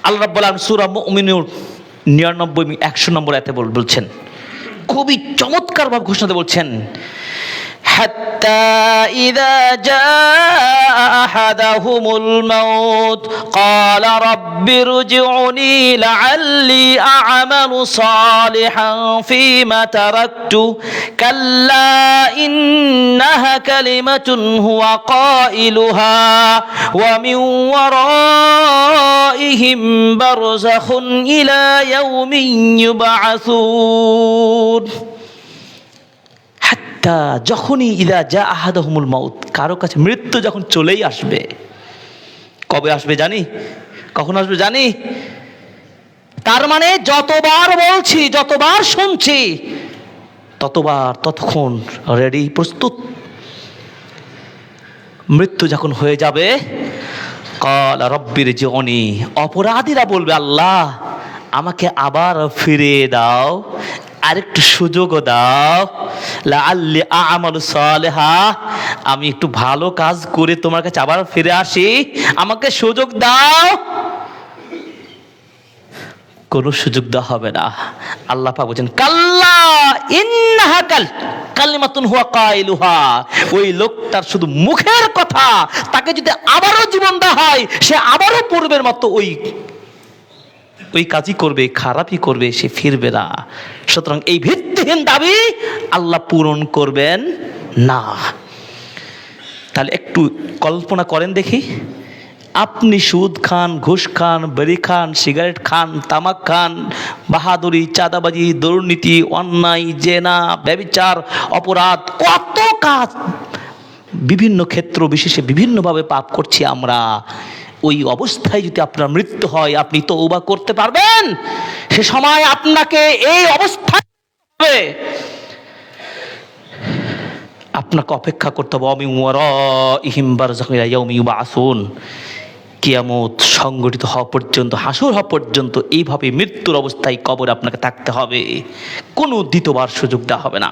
আল্লাহ রাব্বুল আলামিন সূরা মুমিনুন 99 100 নম্বর আয়াতে বলছেন, খুবই চমৎকার ভাবে ঘোষণা দিয়ে বলছেন, حتى إذا جاء أحدهم الموت قال رب ارجعني لعلي أعمل صالحا فيما تركت كلا إنها كلمة هو قائلها ومن ورائهم برزخ إلى يوم يبعثون। যখনই ইদা জা আহাদাহুমুল মাউত, কারো কাছে মৃত্যু যখন চলেই আসবে। কবে আসবে জানি? কখন আসবে জানি? তার মানে যতবার বলছি, যতবার শুনছি, ততক্ষণ রেডি, প্রস্তুত। মৃত্যু যখন হয়ে যাবে, ক্বালা রাব্বির জিউনি, অপরাধীরা বলবে, আল্লাহ আমাকে আবার ফিরিয়ে দাও, আরেকটু সুযোগও দাও, লাআল্লি আ'মালু সালিহা, আমি একটু ভালো কাজ করে তোমার কাছে আবার ফিরে আসি, আমাকে সুযোগ দাও। কোনো সুযোগ দেওয়া হবে না। আল্লাহ পাক বলেন, কাল্লা ইন্নাহা কালিমাতুন হুয়া কাইলুহা, ওই লোকটার শুধু মুখের কথা, তাকে যদি আবারও জীবন দেওয়া হয়, সে আবারও পূর্বের মতো ওই কাজই করবে, খারাপই করবে, সে ফিরবে না। সুতরাং এই ভিত্তিহীন দাবি আল্লাহ পূরণ করবেন না। তাহলে একটু কল্পনা করেন দেখি, আপনি সুদ খান, ঘুষ খান, বেরি খান, সিগারেট খান, তামাক খান, বাহাদুরি, চাঁদাবাজি, দুর্নীতি, অন্যায়, জেনা, ব্যভিচার, অপরাধ, কত কাজ, বিভিন্ন ক্ষেত্র বিশেষে বিভিন্নভাবে পাপ করছি আমরা। ওই অবস্থায় যদি আপনার মৃত্যু হয়, আপনি তওবা করতে পারবেন? সে সময় আপনাকে এই অবস্থায় আপনাকে অপেক্ষা করতে হবে, মিন ওয়ারাইহিম বারযাখুন ইলা ইয়াউমি ইউবআসুন, কিয়ামত সংগঠিত হওয়া পর্যন্ত, হাসর হওয়া পর্যন্ত এইভাবে মৃত্যুর অবস্থায় কবরে আপনাকে থাকতে হবে। কোনো দ্বিতীয়বার সুযোগ দেওয়া হবে না।